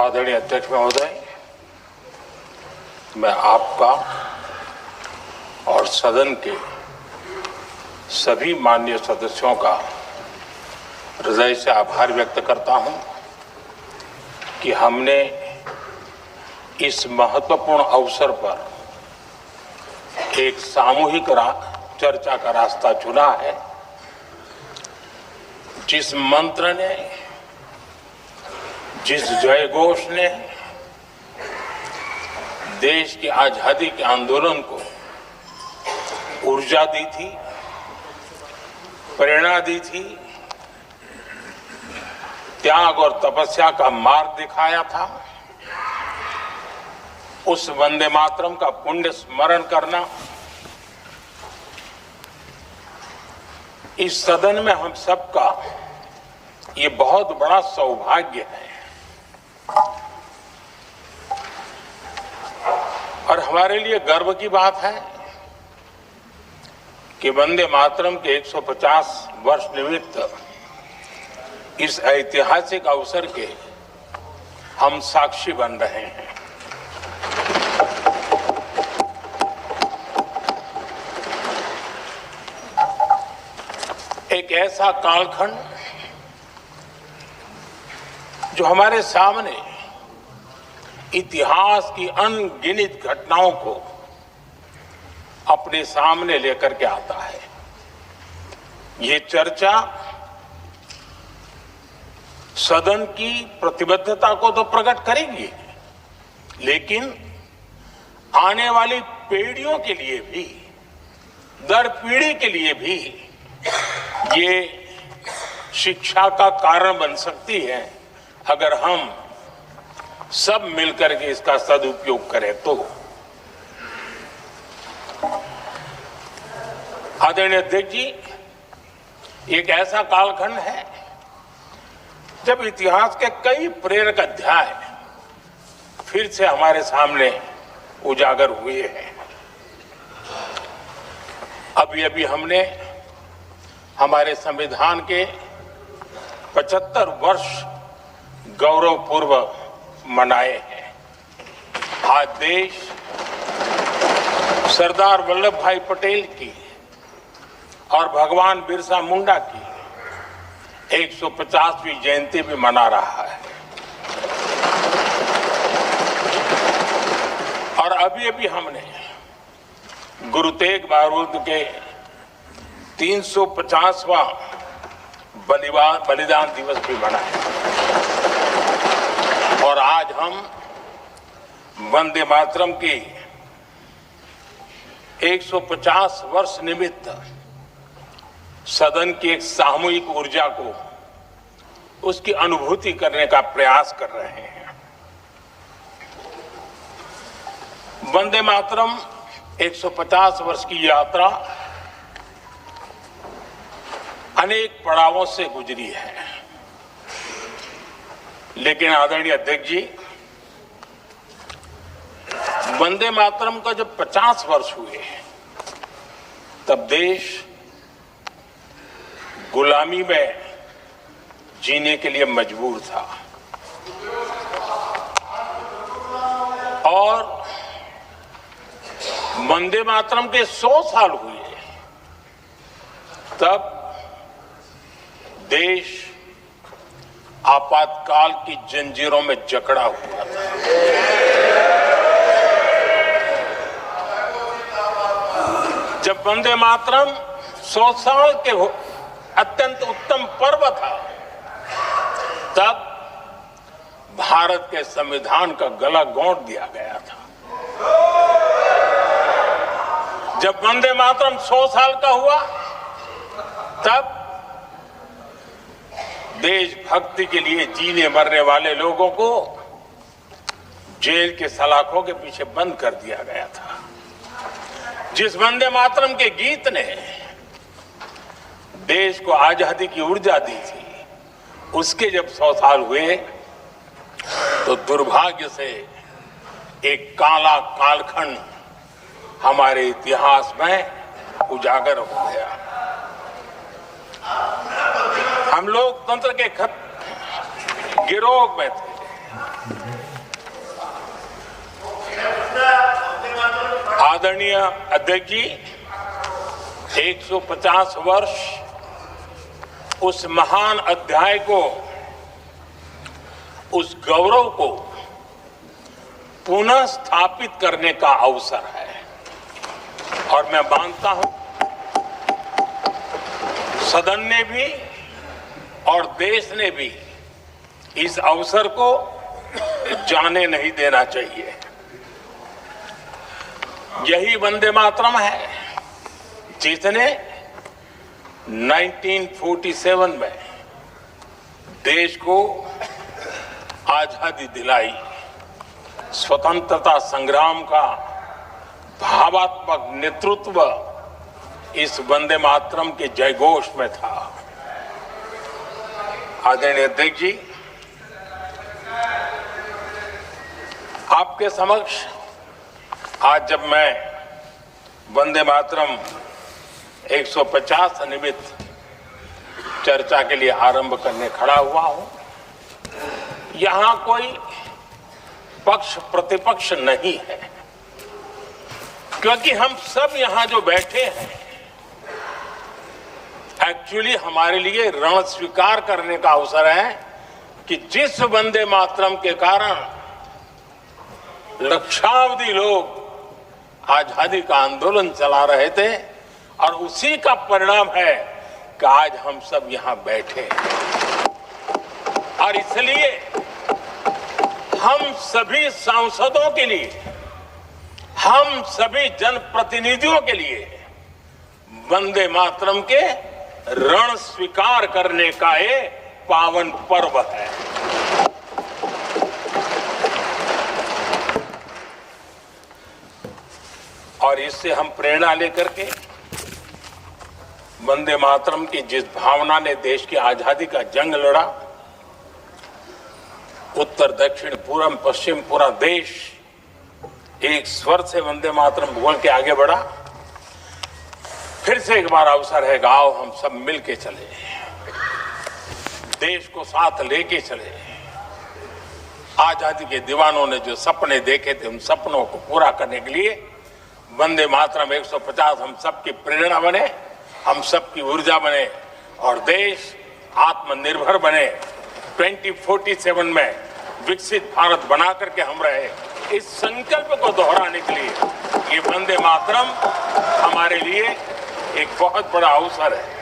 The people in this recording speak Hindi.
आदरणीय अध्यक्ष महोदय, मैं आपका और सदन के सभी माननीय सदस्यों का हृदय से आभार व्यक्त करता हूं कि हमने इस महत्वपूर्ण अवसर पर एक सामूहिक चर्चा का रास्ता चुना है। जिस मंत्र ने, जिस जयघोष ने देश की आजादी के आंदोलन को ऊर्जा दी थी, प्रेरणा दी थी, त्याग और तपस्या का मार्ग दिखाया था, उस वंदे मातरम का पुण्य स्मरण करना इस सदन में हम सबका ये बहुत बड़ा सौभाग्य है और हमारे लिए गर्व की बात है कि वंदे मातरम के 150 वर्ष निमित्त इस ऐतिहासिक अवसर के हम साक्षी बन रहे हैं। एक ऐसा कालखंड जो हमारे सामने इतिहास की अनगिनत घटनाओं को अपने सामने लेकर के आता है। ये चर्चा सदन की प्रतिबद्धता को तो प्रकट करेगी, लेकिन आने वाली पीढ़ियों के लिए भी, दर पीढ़ी के लिए भी ये शिक्षा का कारण बन सकती है अगर हम सब मिलकर के इसका सदुपयोग करें तो। आदरणीय अध्यक्ष जी, एक ऐसा कालखंड है जब इतिहास के कई प्रेरक अध्याय फिर से हमारे सामने उजागर हुए हैं। अभी अभी हमने हमारे संविधान के 75 वर्ष गौरवपूर्व मनाए हैं। आज देश सरदार वल्लभ भाई पटेल की और भगवान बिरसा मुंडा की 150वीं जयंती भी मना रहा है और अभी अभी हमने गुरु तेग बहादुर के 350वां बलिदान दिवस भी मनाया और आज हम वंदे मातरम की 150 वर्ष निमित्त सदन की एक सामूहिक ऊर्जा को, उसकी अनुभूति करने का प्रयास कर रहे हैं। वंदे मातरम 150 वर्ष की यात्रा अनेक पड़ावों से गुजरी है, लेकिन आदरणीय अध्यक्ष जी, वंदे मातरम का जब 50 वर्ष हुए तब देश गुलामी में जीने के लिए मजबूर था और वंदे मातरम के 100 साल हुए तब देश आपातकाल की जंजीरों में जकड़ा हुआ था। जब वंदे मातरम 100 साल के अत्यंत उत्तम पर्व था, तब भारत के संविधान का गला घोंट दिया गया था। जब वंदे मातरम 100 साल का हुआ, तब देशभक्ति के लिए जीने मरने वाले लोगों को जेल के सलाखों के पीछे बंद कर दिया गया था। जिस वंदे मातरम के गीत ने देश को आजादी की ऊर्जा दी थी, उसके जब 100 साल हुए तो दुर्भाग्य से एक काला कालखंड हमारे इतिहास में उजागर हो गया। हम लोकतंत्र के गिरोह में थे, आदरणीय अध्यक्ष जी, 150 वर्ष उस महान अध्याय को, उस गौरव को पुनः स्थापित करने का अवसर है और मैं मानता हूं सदन ने भी और देश ने भी इस अवसर को जाने नहीं देना चाहिए। यही वंदे मातरम है जिसने 1947 में देश को आजादी दिलाई। स्वतंत्रता संग्राम का भावात्मक नेतृत्व इस वंदे मातरम के जयघोष में था। आदरणीय अध्यक्ष जी, आपके समक्ष आज जब मैं वंदे मातरम 150 निमित्त चर्चा के लिए आरंभ करने खड़ा हुआ हूं, यहां कोई पक्ष प्रतिपक्ष नहीं है, क्योंकि हम सब यहां जो बैठे हैं एक्चुअली हमारे लिए रण स्वीकार करने का अवसर है कि जिस वंदे मातरम के कारण लक्षावधि लोग आजादी का आंदोलन चला रहे थे और उसी का परिणाम है कि आज हम सब यहां बैठे हैं। और इसलिए हम सभी सांसदों के लिए, हम सभी जनप्रतिनिधियों के लिए वंदे मातरम के रण स्वीकार करने का ये पावन पर्व है। और इससे हम प्रेरणा लेकर के वंदे मातरम की जिस भावना ने देश की आजादी का जंग लड़ा, उत्तर दक्षिण पूर्व पश्चिम पूरा देश एक स्वर से वंदे मातरम बोल के आगे बढ़ा। फिर से एक बार अवसर है, आओ हम सब मिल के चले, देश को साथ लेके चले। आजादी के दीवानों ने जो सपने देखे थे उन सपनों को पूरा करने के लिए वंदे मातरम 150 हम सबकी प्रेरणा बने, हम सबकी ऊर्जा बने और देश आत्मनिर्भर बने। 2047 में विकसित भारत बना करके हम रहे, इस संकल्प को दोहराने के लिए ये वंदे मातरम हमारे लिए एक बहुत बड़ा अवसर है।